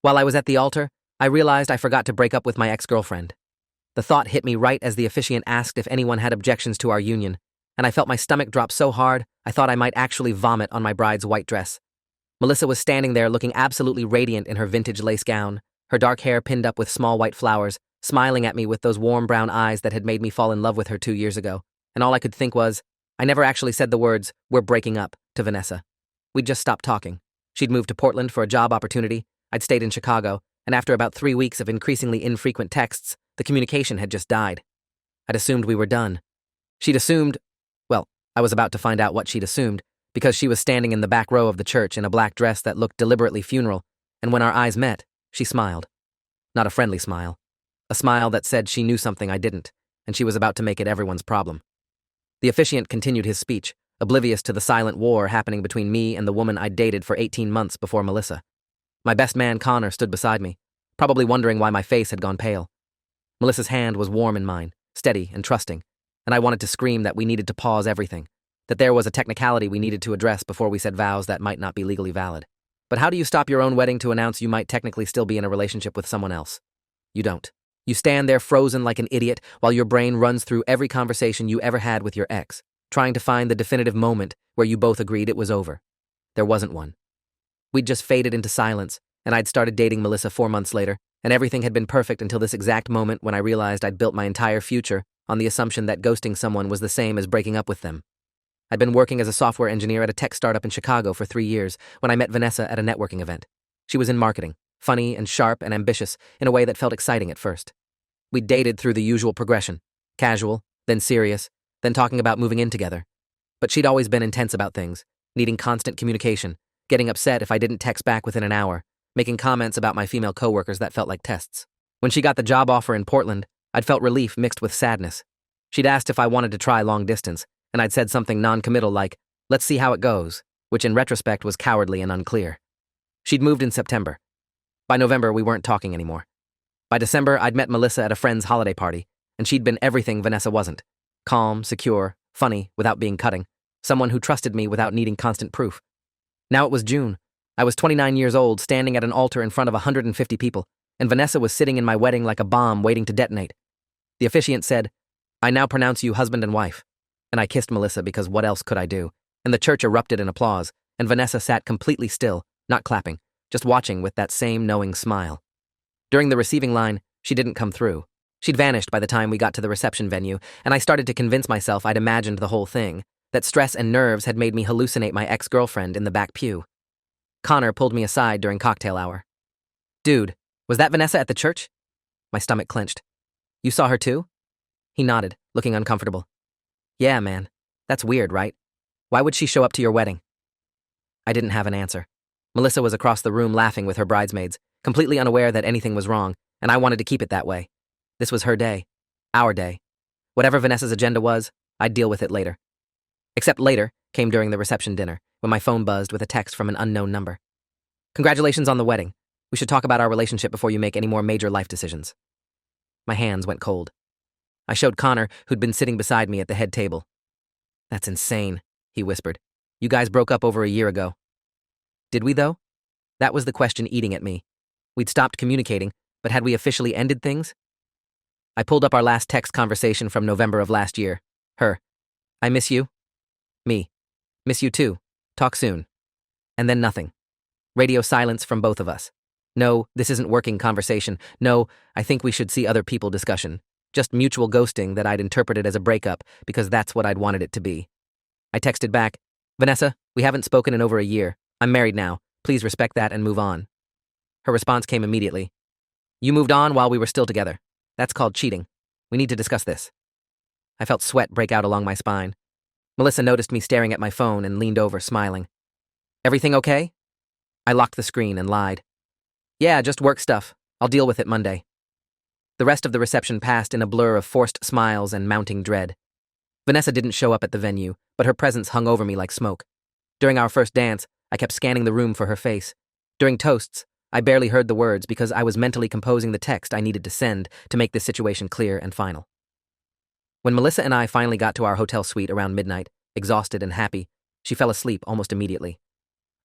While I was at the altar, I realized I forgot to break up with my ex-girlfriend. The thought hit me right as the officiant asked if anyone had objections to our union, and I felt my stomach drop so hard I thought I might actually vomit on my bride's white dress. Melissa was standing there looking absolutely radiant in her vintage lace gown, her dark hair pinned up with small white flowers, smiling at me with those warm brown eyes that had made me fall in love with her 2 years ago. And all I could think was, I never actually said the words, "we're breaking up," to Vanessa. We'd just stopped talking. She'd moved to Portland for a job opportunity, I'd stayed in Chicago, and after about 3 weeks of increasingly infrequent texts, the communication had just died. I'd assumed we were done. She'd assumed, well, I was about to find out what she'd assumed, because she was standing in the back row of the church in a black dress that looked deliberately funeral, and when our eyes met, she smiled. Not a friendly smile. A smile that said she knew something I didn't, and she was about to make it everyone's problem. The officiant continued his speech, oblivious to the silent war happening between me and the woman I'd dated for 18 months before Melissa. My best man, Connor, stood beside me, probably wondering why my face had gone pale. Melissa's hand was warm in mine, steady and trusting, and I wanted to scream that we needed to pause everything, that there was a technicality we needed to address before we said vows that might not be legally valid. But how do you stop your own wedding to announce you might technically still be in a relationship with someone else? You don't. You stand there frozen like an idiot while your brain runs through every conversation you ever had with your ex, trying to find the definitive moment where you both agreed it was over. There wasn't one. We'd just faded into silence, and I'd started dating Melissa 4 months later, and everything had been perfect until this exact moment when I realized I'd built my entire future on the assumption that ghosting someone was the same as breaking up with them. I'd been working as a software engineer at a tech startup in Chicago for 3 years when I met Vanessa at a networking event. She was in marketing, funny and sharp and ambitious in a way that felt exciting at first. We'd dated through the usual progression, casual, then serious, then talking about moving in together. But she'd always been intense about things, needing constant communication, getting upset if I didn't text back within an hour, making comments about my female coworkers that felt like tests. When she got the job offer in Portland, I'd felt relief mixed with sadness. She'd asked if I wanted to try long distance, and I'd said something non-committal like, "Let's see how it goes," which in retrospect was cowardly and unclear. She'd moved in September. By November, we weren't talking anymore. By December, I'd met Melissa at a friend's holiday party, and she'd been everything Vanessa wasn't. Calm, secure, funny, without being cutting. Someone who trusted me without needing constant proof. Now it was June. I was 29 years old, standing at an altar in front of 150 people, and Vanessa was sitting in my wedding like a bomb waiting to detonate. The officiant said, "I now pronounce you husband and wife." And I kissed Melissa because what else could I do? And the church erupted in applause, and Vanessa sat completely still, not clapping, just watching with that same knowing smile. During the receiving line, she didn't come through. She'd vanished by the time we got to the reception venue, and I started to convince myself I'd imagined the whole thing, that stress and nerves had made me hallucinate my ex-girlfriend in the back pew. Connor pulled me aside during cocktail hour. "Dude, was that Vanessa at the church?" My stomach clenched. "You saw her too?" He nodded, looking uncomfortable. "Yeah, man. That's weird, right? Why would she show up to your wedding?" I didn't have an answer. Melissa was across the room laughing with her bridesmaids, completely unaware that anything was wrong, and I wanted to keep it that way. This was her day. Our day. Whatever Vanessa's agenda was, I'd deal with it later. Except later came during the reception dinner, when my phone buzzed with a text from an unknown number. "Congratulations on the wedding. We should talk about our relationship before you make any more major life decisions." My hands went cold. I showed Connor, who'd been sitting beside me at the head table. "That's insane," he whispered. "You guys broke up over a year ago." Did we, though? That was the question eating at me. We'd stopped communicating, but had we officially ended things? I pulled up our last text conversation from November of last year. Her. "I miss you." Me. "Miss you too. Talk soon." And then nothing. Radio silence from both of us. No, this isn't working conversation. No, I think we should see other people discussion. Just mutual ghosting that I'd interpreted as a breakup because that's what I'd wanted it to be. I texted back, "Vanessa, we haven't spoken in over a year. I'm married now. Please respect that and move on." Her response came immediately. "You moved on while we were still together. That's called cheating. We need to discuss this." I felt sweat break out along my spine. Melissa noticed me staring at my phone and leaned over, smiling. "Everything okay?" I locked the screen and lied. "Yeah, just work stuff. I'll deal with it Monday." The rest of the reception passed in a blur of forced smiles and mounting dread. Vanessa didn't show up at the venue, but her presence hung over me like smoke. During our first dance, I kept scanning the room for her face. During toasts, I barely heard the words because I was mentally composing the text I needed to send to make this situation clear and final. When Melissa and I finally got to our hotel suite around midnight, exhausted and happy, she fell asleep almost immediately.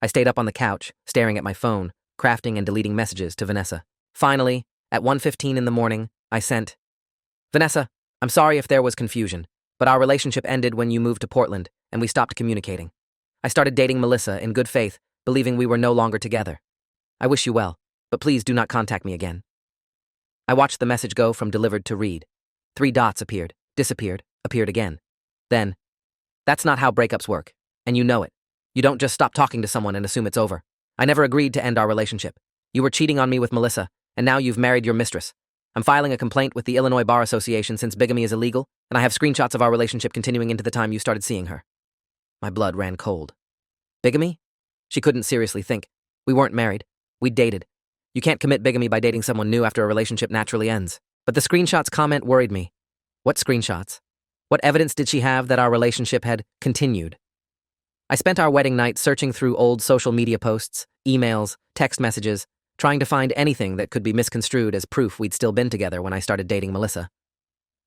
I stayed up on the couch, staring at my phone, crafting and deleting messages to Vanessa. Finally, at 1:15 in the morning, I sent, "Vanessa, I'm sorry if there was confusion, but our relationship ended when you moved to Portland and we stopped communicating. I started dating Melissa in good faith, believing we were no longer together. I wish you well, but please do not contact me again." I watched the message go from delivered to read. 3 dots appeared, disappeared, appeared again. Then, "That's not how breakups work, and you know it. You don't just stop talking to someone and assume it's over. I never agreed to end our relationship. You were cheating on me with Melissa, and now you've married your mistress. I'm filing a complaint with the Illinois Bar Association since bigamy is illegal, and I have screenshots of our relationship continuing into the time you started seeing her." My blood ran cold. Bigamy? She couldn't seriously think. We weren't married. We dated. You can't commit bigamy by dating someone new after a relationship naturally ends. But the screenshots comment worried me. What screenshots? What evidence did she have that our relationship had continued? I spent our wedding night searching through old social media posts, emails, text messages, trying to find anything that could be misconstrued as proof we'd still been together when I started dating Melissa.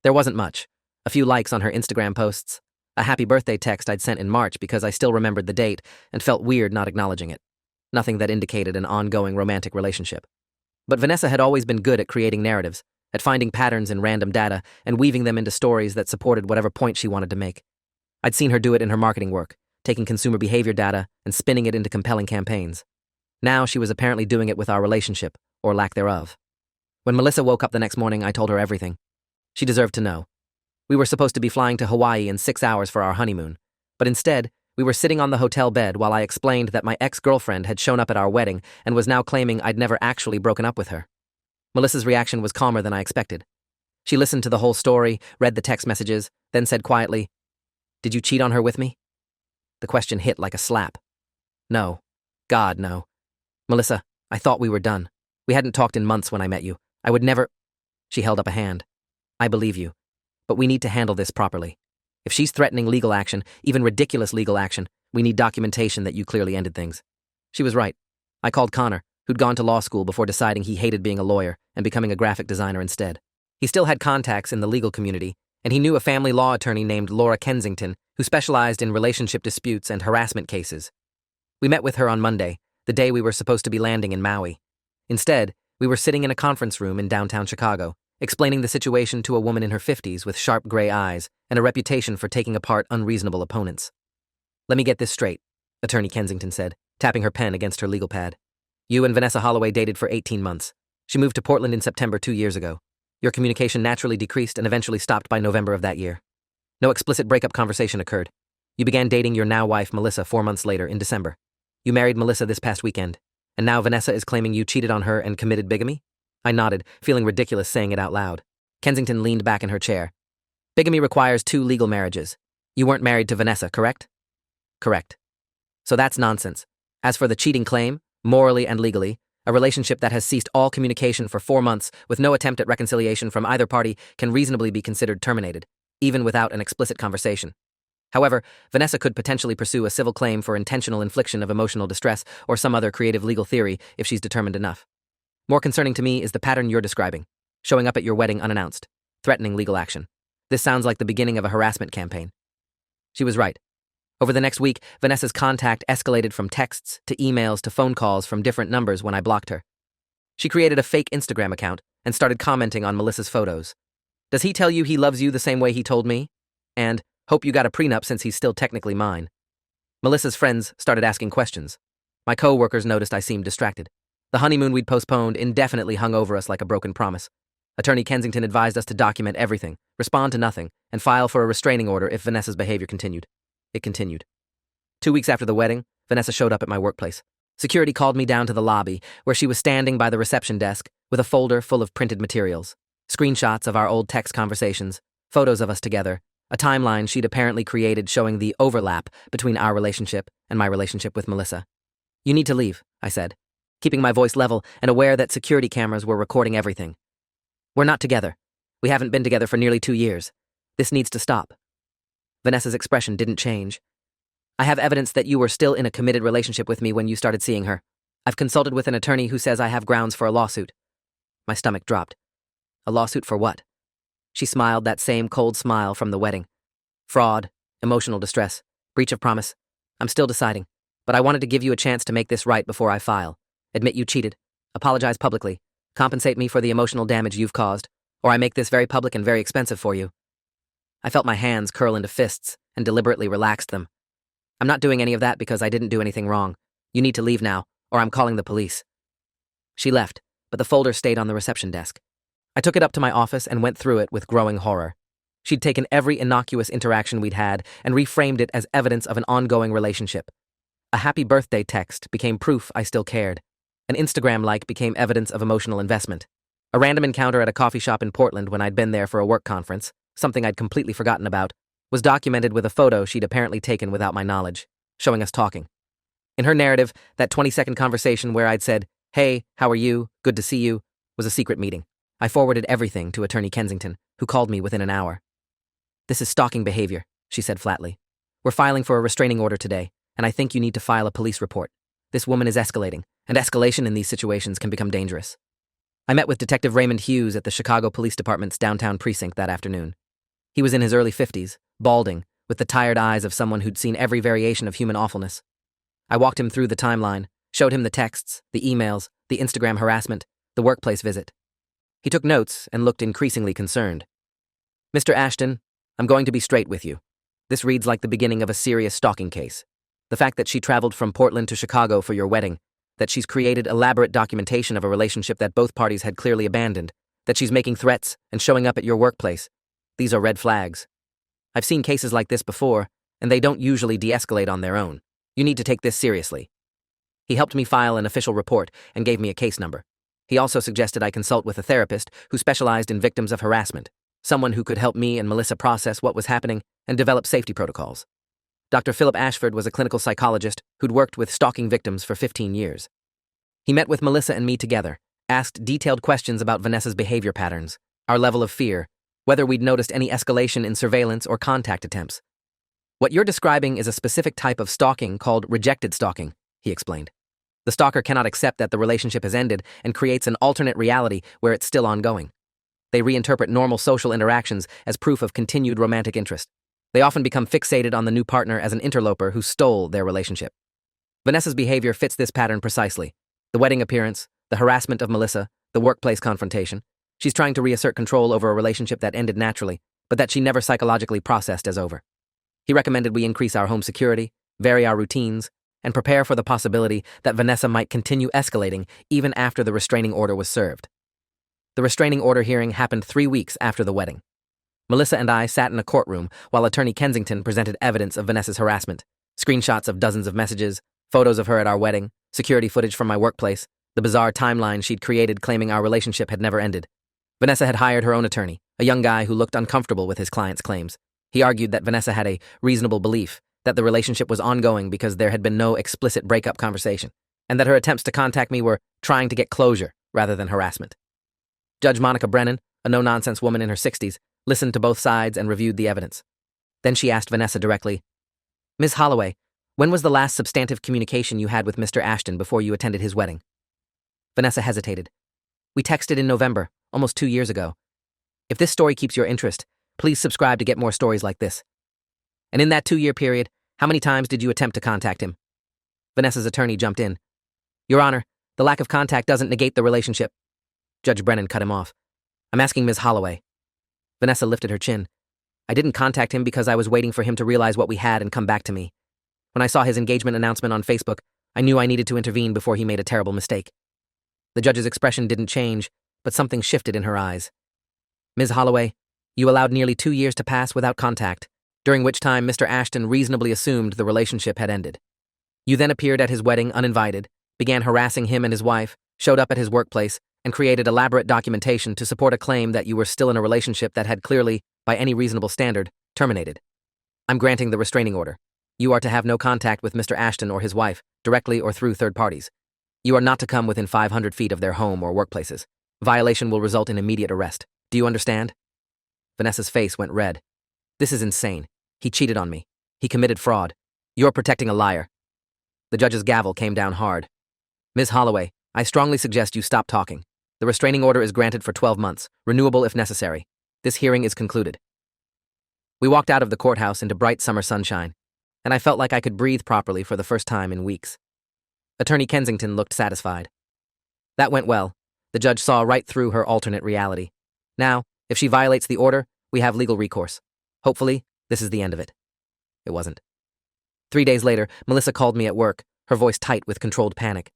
There wasn't much. A few likes on her Instagram posts, a happy birthday text I'd sent in March because I still remembered the date and felt weird not acknowledging it. Nothing that indicated an ongoing romantic relationship. But Vanessa had always been good at creating narratives, at finding patterns in random data and weaving them into stories that supported whatever point she wanted to make. I'd seen her do it in her marketing work, taking consumer behavior data and spinning it into compelling campaigns. Now she was apparently doing it with our relationship, or lack thereof. When Melissa woke up the next morning, I told her everything. She deserved to know. We were supposed to be flying to Hawaii in 6 hours for our honeymoon, but instead, we were sitting on the hotel bed while I explained that my ex-girlfriend had shown up at our wedding and was now claiming I'd never actually broken up with her. Melissa's reaction was calmer than I expected. She listened to the whole story, read the text messages, then said quietly, "Did you cheat on her with me?" The question hit like a slap. No. God, no. Melissa, I thought we were done. We hadn't talked in months when I met you. I would never... She held up a hand. I believe you. But we need to handle this properly. If she's threatening legal action, even ridiculous legal action, we need documentation that you clearly ended things. She was right. I called Connor, who'd gone to law school before deciding he hated being a lawyer and becoming a graphic designer instead. He still had contacts in the legal community, and he knew a family law attorney named Laura Kensington who specialized in relationship disputes and harassment cases. We met with her on Monday, the day we were supposed to be landing in Maui. Instead, we were sitting in a conference room in downtown Chicago, explaining the situation to a woman in her 50s with sharp gray eyes and a reputation for taking apart unreasonable opponents. "Let me get this straight," Attorney Kensington said, tapping her pen against her legal pad. "You and Vanessa Holloway dated for 18 months. She moved to Portland in September 2 years ago. Your communication naturally decreased and eventually stopped by November of that year. No explicit breakup conversation occurred. You began dating your now wife, Melissa, 4 months later in December. You married Melissa this past weekend, and now Vanessa is claiming you cheated on her and committed bigamy?" I nodded, feeling ridiculous saying it out loud. Kensington leaned back in her chair. "Bigamy requires 2 legal marriages. You weren't married to Vanessa, correct?" "Correct." "So that's nonsense. As for the cheating claim, morally and legally, a relationship that has ceased all communication for 4 months with no attempt at reconciliation from either party can reasonably be considered terminated, even without an explicit conversation. However, Vanessa could potentially pursue a civil claim for intentional infliction of emotional distress or some other creative legal theory if she's determined enough. More concerning to me is the pattern you're describing, showing up at your wedding unannounced, threatening legal action. This sounds like the beginning of a harassment campaign." She was right. Over the next week, Vanessa's contact escalated from texts to emails to phone calls from different numbers when I blocked her. She created a fake Instagram account and started commenting on Melissa's photos. "Does he tell you he loves you the same way he told me?" And, "Hope you got a prenup since he's still technically mine." Melissa's friends started asking questions. My co-workers noticed I seemed distracted. The honeymoon we'd postponed indefinitely hung over us like a broken promise. Attorney Kensington advised us to document everything, respond to nothing, and file for a restraining order if Vanessa's behavior continued. It continued. 2 weeks after the wedding, Vanessa showed up at my workplace. Security called me down to the lobby, where she was standing by the reception desk with a folder full of printed materials, screenshots of our old text conversations, photos of us together, a timeline she'd apparently created showing the overlap between our relationship and my relationship with Melissa. "You need to leave," I said, keeping my voice level and aware that security cameras were recording everything. "We're not together. We haven't been together for nearly 2 years. This needs to stop." Vanessa's expression didn't change. "I have evidence that you were still in a committed relationship with me when you started seeing her. I've consulted with an attorney who says I have grounds for a lawsuit." My stomach dropped. A lawsuit for what? She smiled that same cold smile from the wedding. "Fraud, emotional distress, breach of promise. I'm still deciding, but I wanted to give you a chance to make this right before I file. Admit you cheated. Apologize publicly. Compensate me for the emotional damage you've caused, or I make this very public and very expensive for you. I felt my hands curl into fists and deliberately relaxed them. I'm not doing any of that because I didn't do anything wrong. You need to leave now, or I'm calling the police. She left, but the folder stayed on the reception desk. I took it up to my office and went through it with growing horror. She'd taken every innocuous interaction we'd had and reframed it as evidence of an ongoing relationship. A happy birthday text became proof I still cared. An Instagram like became evidence of emotional investment. A random encounter at a coffee shop in Portland when I'd been there for a work conference, something I'd completely forgotten about, was documented with a photo she'd apparently taken without my knowledge, showing us talking. In her narrative, that 20-second conversation where I'd said, "Hey, how are you? Good to see you," was a secret meeting. I forwarded everything to Attorney Kensington, who called me within an hour. "This is stalking behavior," she said flatly. "We're filing for a restraining order today, and I think you need to file a police report. This woman is escalating, and escalation in these situations can become dangerous." I met with Detective Raymond Hughes at the Chicago Police Department's downtown precinct that afternoon. He was in his early 50s, balding, with the tired eyes of someone who'd seen every variation of human awfulness. I walked him through the timeline, showed him the texts, the emails, the Instagram harassment, the workplace visit. He took notes and looked increasingly concerned. "Mr. Ashton, I'm going to be straight with you. This reads like the beginning of a serious stalking case. The fact that she traveled from Portland to Chicago for your wedding, that she's created elaborate documentation of a relationship that both parties had clearly abandoned, that she's making threats and showing up at your workplace. These are red flags. I've seen cases like this before, and they don't usually de-escalate on their own. You need to take this seriously." He helped me file an official report and gave me a case number. He also suggested I consult with a therapist who specialized in victims of harassment, someone who could help me and Melissa process what was happening and develop safety protocols. Dr. Philip Ashford was a clinical psychologist who'd worked with stalking victims for 15 years. He met with Melissa and me together, asked detailed questions about Vanessa's behavior patterns, our level of fear, whether we'd noticed any escalation in surveillance or contact attempts. "What you're describing is a specific type of stalking called rejected stalking," he explained. "The stalker cannot accept that the relationship has ended and creates an alternate reality where it's still ongoing. They reinterpret normal social interactions as proof of continued romantic interest. They often become fixated on the new partner as an interloper who stole their relationship. Vanessa's behavior fits this pattern precisely. The wedding appearance, the harassment of Melissa, the workplace confrontation. She's trying to reassert control over a relationship that ended naturally, but that she never psychologically processed as over." He recommended we increase our home security, vary our routines, and prepare for the possibility that Vanessa might continue escalating even after the restraining order was served. The restraining order hearing happened 3 weeks after the wedding. Melissa and I sat in a courtroom while Attorney Kensington presented evidence of Vanessa's harassment, screenshots of dozens of messages, photos of her at our wedding, security footage from my workplace, the bizarre timeline she'd created claiming our relationship had never ended. Vanessa had hired her own attorney, a young guy who looked uncomfortable with his client's claims. He argued that Vanessa had a reasonable belief that the relationship was ongoing because there had been no explicit breakup conversation, and that her attempts to contact me were trying to get closure rather than harassment. Judge Monica Brennan, a no-nonsense woman in her 60s, listened to both sides and reviewed the evidence. Then she asked Vanessa directly, "Ms. Holloway, when was the last substantive communication you had with Mr. Ashton before you attended his wedding?" Vanessa hesitated. "We texted in November, almost 2 years ago. If this story keeps your interest, please subscribe to get more stories like this." "And in that 2-year period, how many times did you attempt to contact him?" Vanessa's attorney jumped in. "Your Honor, the lack of contact doesn't negate the relationship." Judge Brennan cut him off. "I'm asking Ms. Holloway." Vanessa lifted her chin. "I didn't contact him because I was waiting for him to realize what we had and come back to me. When I saw his engagement announcement on Facebook, I knew I needed to intervene before he made a terrible mistake." The judge's expression didn't change, but something shifted in her eyes. "Ms. Holloway, you allowed nearly 2 years to pass without contact, during which time Mr. Ashton reasonably assumed the relationship had ended. You then appeared at his wedding uninvited, began harassing him and his wife, showed up at his workplace, and created elaborate documentation to support a claim that you were still in a relationship that had clearly, by any reasonable standard, terminated. I'm granting the restraining order. You are to have no contact with Mr. Ashton or his wife, directly or through third parties. You are not to come within 500 feet of their home or workplaces. Violation will result in immediate arrest. Do you understand?" Vanessa's face went red. "This is insane. He cheated on me. He committed fraud. You're protecting a liar." The judge's gavel came down hard. "Ms. Holloway, I strongly suggest you stop talking. The restraining order is granted for 12 months, renewable if necessary. This hearing is concluded." We walked out of the courthouse into bright summer sunshine, and I felt like I could breathe properly for the first time in weeks. Attorney Kensington looked satisfied. That went well. The judge saw right through her alternate reality. Now, if she violates the order, we have legal recourse. Hopefully, this is the end of it. It wasn't. 3 days later, Melissa called me at work, her voice tight with controlled panic.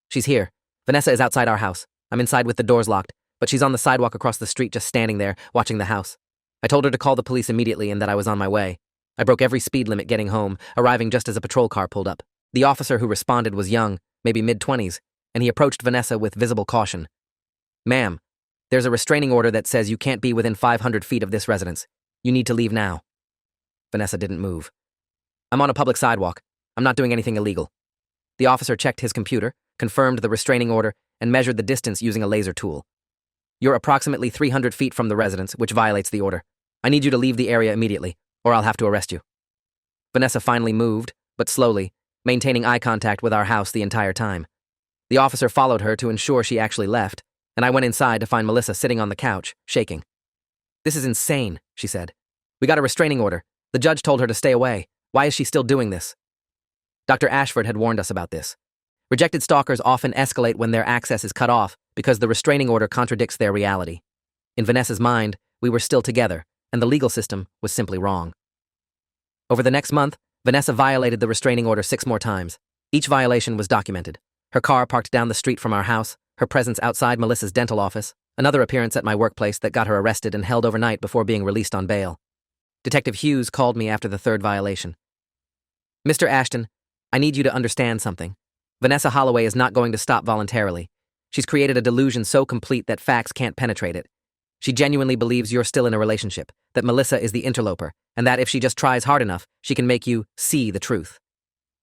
She's here. Vanessa is outside our house. I'm inside with the doors locked, but she's on the sidewalk across the street just standing there, watching the house. I told her to call the police immediately and that I was on my way. I broke every speed limit getting home, arriving just as a patrol car pulled up. The officer who responded was young, maybe mid-20s, and he approached Vanessa with visible caution. "Ma'am, there's a restraining order that says you can't be within 500 feet of this residence. You need to leave now." Vanessa didn't move. "I'm on a public sidewalk. I'm not doing anything illegal." The officer checked his computer, confirmed the restraining order, and measured the distance using a laser tool. "You're approximately 300 feet from the residence, which violates the order. I need you to leave the area immediately, or I'll have to arrest you." Vanessa finally moved, but slowly, maintaining eye contact with our house the entire time. The officer followed her to ensure she actually left, and I went inside to find Melissa sitting on the couch, shaking. "This is insane," she said. "We got a restraining order. The judge told her to stay away. Why is she still doing this?" Dr. Ashford had warned us about this. Rejected stalkers often escalate when their access is cut off because the restraining order contradicts their reality. In Vanessa's mind, we were still together, and the legal system was simply wrong. Over the next month, Vanessa violated the restraining order 6 more times. Each violation was documented. Her car parked down the street from our house, her presence outside Melissa's dental office, another appearance at my workplace that got her arrested and held overnight before being released on bail. Detective Hughes called me after the 3rd violation. "Mr. Ashton, I need you to understand something. Vanessa Holloway is not going to stop voluntarily. She's created a delusion so complete that facts can't penetrate it. She genuinely believes you're still in a relationship, that Melissa is the interloper, and that if she just tries hard enough, she can make you see the truth.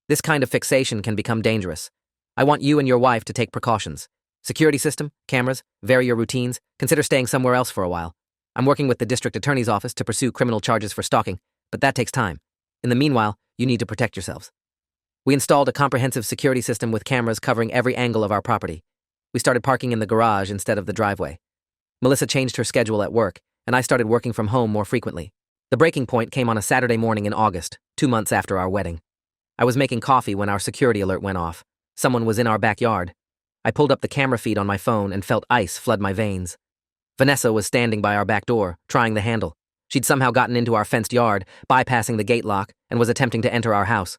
This kind of fixation can become dangerous. I want you and your wife to take precautions. Security system, cameras, vary your routines, consider staying somewhere else for a while. I'm working with the district attorney's office to pursue criminal charges for stalking, but that takes time. In the meanwhile, you need to protect yourselves." We installed a comprehensive security system with cameras covering every angle of our property. We started parking in the garage instead of the driveway. Melissa changed her schedule at work, and I started working from home more frequently. The breaking point came on a Saturday morning in August, 2 months after our wedding. I was making coffee when our security alert went off. Someone was in our backyard. I pulled up the camera feed on my phone and felt ice flood my veins. Vanessa was standing by our back door, trying the handle. She'd somehow gotten into our fenced yard, bypassing the gate lock, and was attempting to enter our house.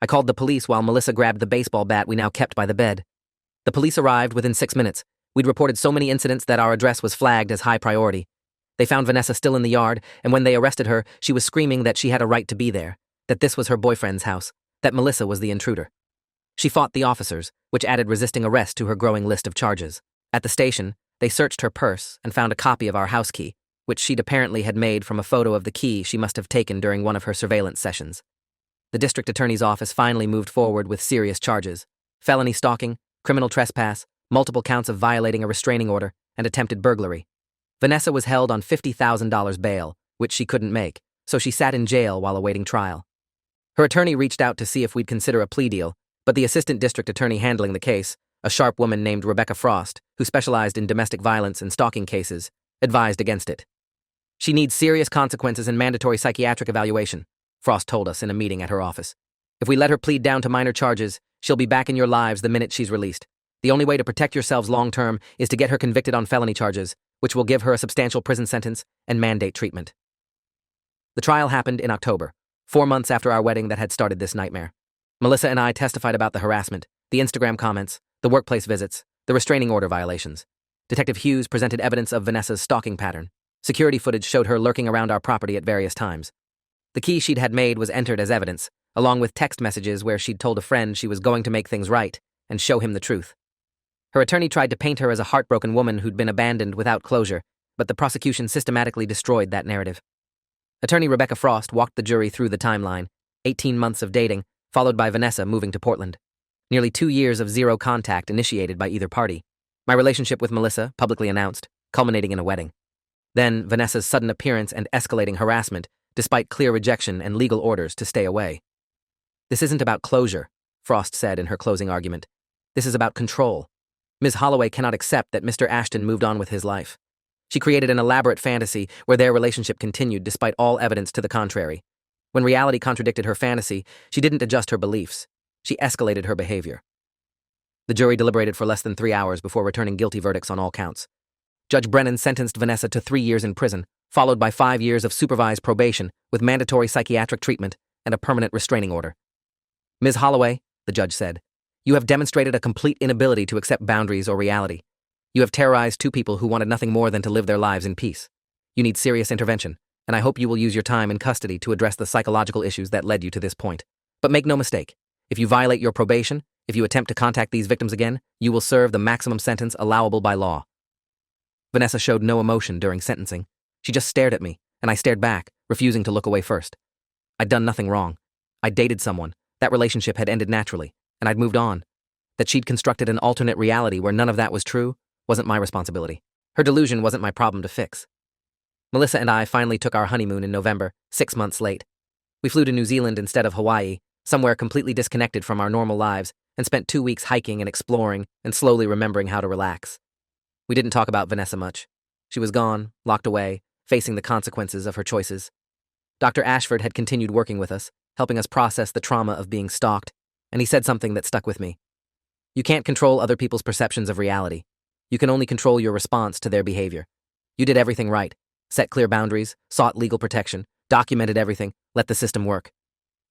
I called the police while Melissa grabbed the baseball bat we now kept by the bed. The police arrived within 6 minutes. We'd reported so many incidents that our address was flagged as high priority. They found Vanessa still in the yard, and when they arrested her, she was screaming that she had a right to be there, that this was her boyfriend's house, that Melissa was the intruder. She fought the officers, which added resisting arrest to her growing list of charges. At the station, they searched her purse and found a copy of our house key, which she'd apparently had made from a photo of the key she must have taken during one of her surveillance sessions. The district attorney's office finally moved forward with serious charges: felony stalking, criminal trespass, multiple counts of violating a restraining order, and attempted burglary. Vanessa was held on $50,000 bail, which she couldn't make, so she sat in jail while awaiting trial. Her attorney reached out to see if we'd consider a plea deal, but the assistant district attorney handling the case, a sharp woman named Rebecca Frost, who specialized in domestic violence and stalking cases, advised against it. "She needs serious consequences and mandatory psychiatric evaluation," Frost told us in a meeting at her office. "If we let her plead down to minor charges, she'll be back in your lives the minute she's released. The only way to protect yourselves long-term is to get her convicted on felony charges, which will give her a substantial prison sentence and mandate treatment." The trial happened in October, 4 months after our wedding that had started this nightmare. Melissa and I testified about the harassment, the Instagram comments, the workplace visits, the restraining order violations. Detective Hughes presented evidence of Vanessa's stalking pattern. Security footage showed her lurking around our property at various times. The key she'd had made was entered as evidence, along with text messages where she'd told a friend she was going to make things right and show him the truth. Her attorney tried to paint her as a heartbroken woman who'd been abandoned without closure, but the prosecution systematically destroyed that narrative. Attorney Rebecca Frost walked the jury through the timeline: 18 months of dating, followed by Vanessa moving to Portland. Nearly 2 years of zero contact initiated by either party. My relationship with Melissa, publicly announced, culminating in a wedding. Then Vanessa's sudden appearance and escalating harassment, despite clear rejection and legal orders to stay away. "This isn't about closure," Frost said in her closing argument. "This is about control. Ms. Holloway cannot accept that Mr. Ashton moved on with his life. She created an elaborate fantasy where their relationship continued despite all evidence to the contrary. When reality contradicted her fantasy, she didn't adjust her beliefs. She escalated her behavior." The jury deliberated for less than 3 hours before returning guilty verdicts on all counts. Judge Brennan sentenced Vanessa to 3 years in prison, followed by 5 years of supervised probation with mandatory psychiatric treatment and a permanent restraining order. Ms. Holloway, the judge said, you have demonstrated a complete inability to accept boundaries or reality. You have terrorized 2 people who wanted nothing more than to live their lives in peace. You need serious intervention, and I hope you will use your time in custody to address the psychological issues that led you to this point. But make no mistake, if you violate your probation, if you attempt to contact these victims again, you will serve the maximum sentence allowable by law. Vanessa showed no emotion during sentencing. She just stared at me, and I stared back, refusing to look away first. I'd done nothing wrong. I'd dated someone. That relationship had ended naturally, and I'd moved on. That she'd constructed an alternate reality where none of that was true wasn't my responsibility. Her delusion wasn't my problem to fix. Melissa and I finally took our honeymoon in November, 6 months late. We flew to New Zealand instead of Hawaii, somewhere completely disconnected from our normal lives, and spent 2 weeks hiking and exploring and slowly remembering how to relax. We didn't talk about Vanessa much. She was gone, locked away, facing the consequences of her choices. Dr. Ashford had continued working with us, helping us process the trauma of being stalked, and he said something that stuck with me. You can't control other people's perceptions of reality. You can only control your response to their behavior. You did everything right, set clear boundaries, sought legal protection, documented everything, let the system work.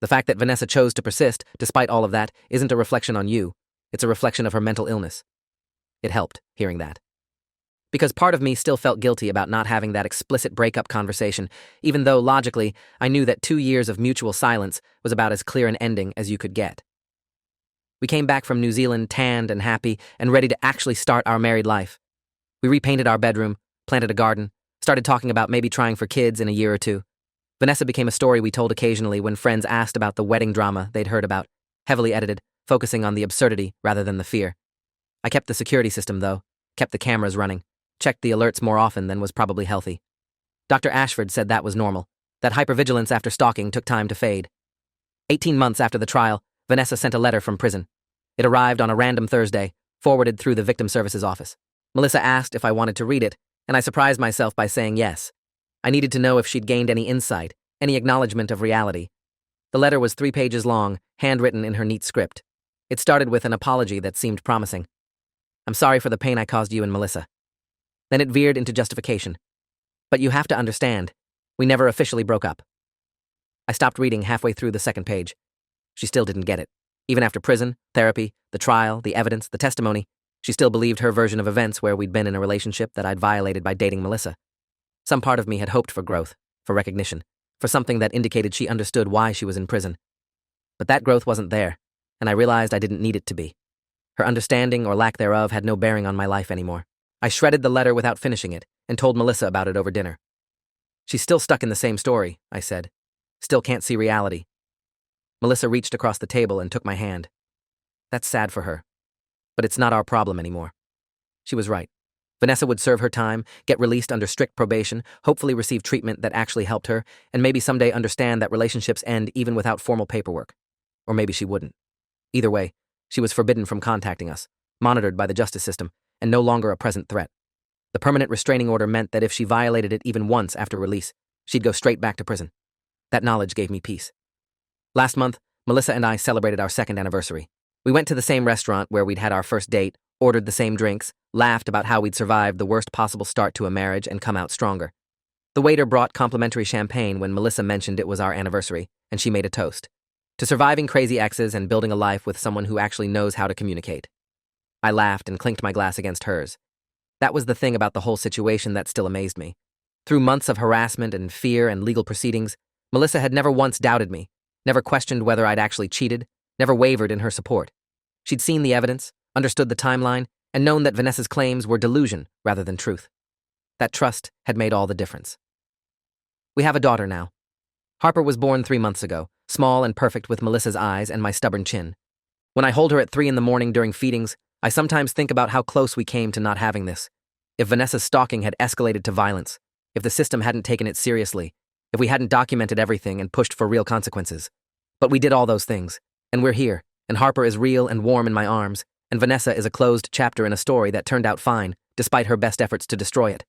The fact that Vanessa chose to persist, despite all of that, isn't a reflection on you. It's a reflection of her mental illness. It helped, hearing that. Because part of me still felt guilty about not having that explicit breakup conversation, even though, logically, I knew that 2 years of mutual silence was about as clear an ending as you could get. We came back from New Zealand tanned and happy and ready to actually start our married life. We repainted our bedroom, planted a garden, started talking about maybe trying for kids in a year or 2. Vanessa became a story we told occasionally when friends asked about the wedding drama they'd heard about, heavily edited, focusing on the absurdity rather than the fear. I kept the security system, though, kept the cameras running, checked the alerts more often than was probably healthy. Dr. Ashford said that was normal, that hypervigilance after stalking took time to fade. 18 months after the trial, Vanessa sent a letter from prison. It arrived on a random Thursday, forwarded through the Victim Services Office. Melissa asked if I wanted to read it, and I surprised myself by saying yes. I needed to know if she'd gained any insight, any acknowledgement of reality. The letter was 3 pages long, handwritten in her neat script. It started with an apology that seemed promising. I'm sorry for the pain I caused you and Melissa. Then it veered into justification. But you have to understand, we never officially broke up. I stopped reading halfway through the second page. She still didn't get it. Even after prison, therapy, the trial, the evidence, the testimony, she still believed her version of events where we'd been in a relationship that I'd violated by dating Melissa. Some part of me had hoped for growth, for recognition, for something that indicated she understood why she was in prison. But that growth wasn't there, and I realized I didn't need it to be. Her understanding or lack thereof had no bearing on my life anymore. I shredded the letter without finishing it and told Melissa about it over dinner. She's still stuck in the same story, I said. Still can't see reality. Melissa reached across the table and took my hand. That's sad for her. But it's not our problem anymore. She was right. Vanessa would serve her time, get released under strict probation, hopefully receive treatment that actually helped her, and maybe someday understand that relationships end even without formal paperwork. Or maybe she wouldn't. Either way, she was forbidden from contacting us, monitored by the justice system, and no longer a present threat. The permanent restraining order meant that if she violated it even once after release, she'd go straight back to prison. That knowledge gave me peace. Last month, Melissa and I celebrated our 2nd anniversary. We went to the same restaurant where we'd had our first date, ordered the same drinks, laughed about how we'd survived the worst possible start to a marriage and come out stronger. The waiter brought complimentary champagne when Melissa mentioned it was our anniversary, and she made a toast. To surviving crazy exes and building a life with someone who actually knows how to communicate. I laughed and clinked my glass against hers. That was the thing about the whole situation that still amazed me. Through months of harassment and fear and legal proceedings, Melissa had never once doubted me, never questioned whether I'd actually cheated, never wavered in her support. She'd seen the evidence, understood the timeline, and known that Vanessa's claims were delusion rather than truth. That trust had made all the difference. We have a daughter now. Harper was born 3 months ago, small and perfect with Melissa's eyes and my stubborn chin. When I hold her at 3 a.m. during feedings, I sometimes think about how close we came to not having this. If Vanessa's stalking had escalated to violence, if the system hadn't taken it seriously, if we hadn't documented everything and pushed for real consequences. But we did all those things, and we're here, and Harper is real and warm in my arms, and Vanessa is a closed chapter in a story that turned out fine, despite her best efforts to destroy it.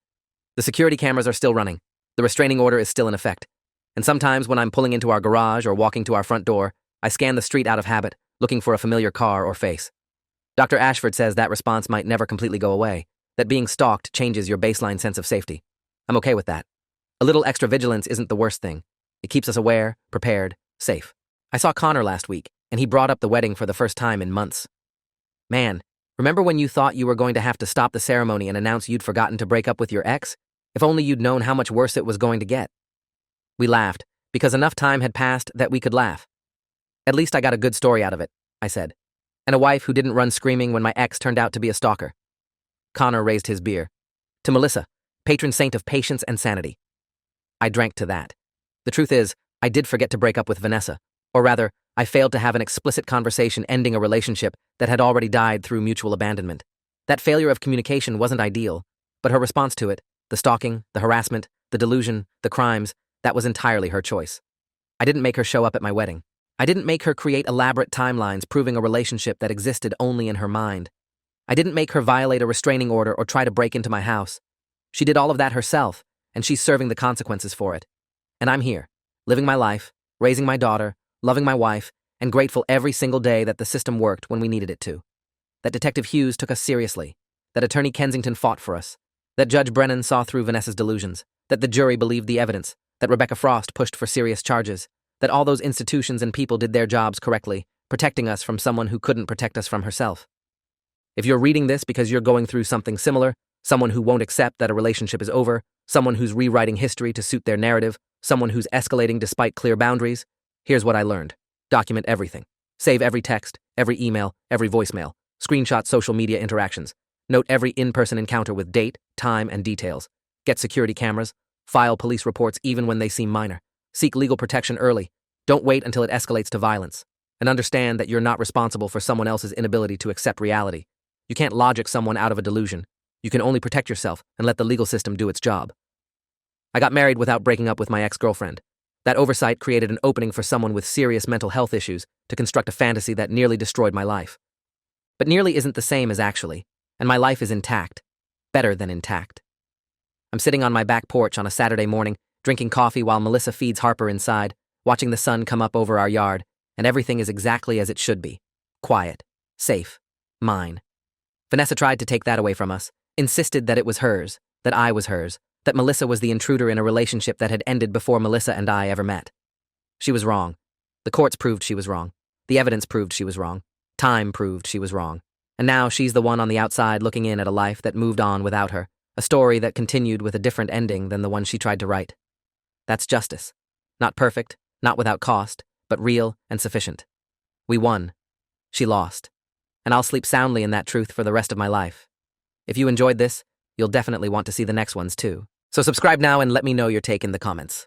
The security cameras are still running. The restraining order is still in effect. And sometimes when I'm pulling into our garage or walking to our front door, I scan the street out of habit, looking for a familiar car or face. Dr. Ashford says that response might never completely go away, that being stalked changes your baseline sense of safety. I'm okay with that. A little extra vigilance isn't the worst thing. It keeps us aware, prepared, safe. I saw Connor last week, and he brought up the wedding for the first time in months. Man, remember when you thought you were going to have to stop the ceremony and announce you'd forgotten to break up with your ex? If only you'd known how much worse it was going to get. We laughed, because enough time had passed that we could laugh. At least I got a good story out of it, I said. And a wife who didn't run screaming when my ex turned out to be a stalker. Connor raised his beer. To Melissa, patron saint of patience and sanity. I drank to that. The truth is, I did forget to break up with Vanessa. Or rather, I failed to have an explicit conversation ending a relationship that had already died through mutual abandonment. That failure of communication wasn't ideal, but her response to it, the stalking, the harassment, the delusion, the crimes, that was entirely her choice. I didn't make her show up at my wedding. I didn't make her create elaborate timelines proving a relationship that existed only in her mind. I didn't make her violate a restraining order or try to break into my house. She did all of that herself, and she's serving the consequences for it. And I'm here, living my life, raising my daughter, loving my wife, and grateful every single day that the system worked when we needed it to. That Detective Hughes took us seriously. That Attorney Kensington fought for us. That Judge Brennan saw through Vanessa's delusions. That the jury believed the evidence. That Rebecca Frost pushed for serious charges. That all those institutions and people did their jobs correctly, protecting us from someone who couldn't protect us from herself. If you're reading this because you're going through something similar, someone who won't accept that a relationship is over, someone who's rewriting history to suit their narrative, someone who's escalating despite clear boundaries, here's what I learned. Document everything. Save every text, every email, every voicemail. Screenshot social media interactions. Note every in-person encounter with date, time, and details. Get security cameras. File police reports even when they seem minor. Seek legal protection early. Don't wait until it escalates to violence. And understand that you're not responsible for someone else's inability to accept reality. You can't logic someone out of a delusion. You can only protect yourself and let the legal system do its job. I got married without breaking up with my ex-girlfriend. That oversight created an opening for someone with serious mental health issues to construct a fantasy that nearly destroyed my life. But nearly isn't the same as actually, and my life is intact. Better than intact. I'm sitting on my back porch on a Saturday morning, drinking coffee while Melissa feeds Harper inside, watching the sun come up over our yard, and everything is exactly as it should be. Quiet. Safe. Mine. Vanessa tried to take that away from us, insisted that it was hers, that I was hers, that Melissa was the intruder in a relationship that had ended before Melissa and I ever met. She was wrong. The courts proved she was wrong. The evidence proved she was wrong. Time proved she was wrong. And now she's the one on the outside looking in at a life that moved on without her, a story that continued with a different ending than the one she tried to write. That's justice. Not perfect, not without cost, but real and sufficient. We won. She lost. And I'll sleep soundly in that truth for the rest of my life. If you enjoyed this, you'll definitely want to see the next ones too. So subscribe now and let me know your take in the comments.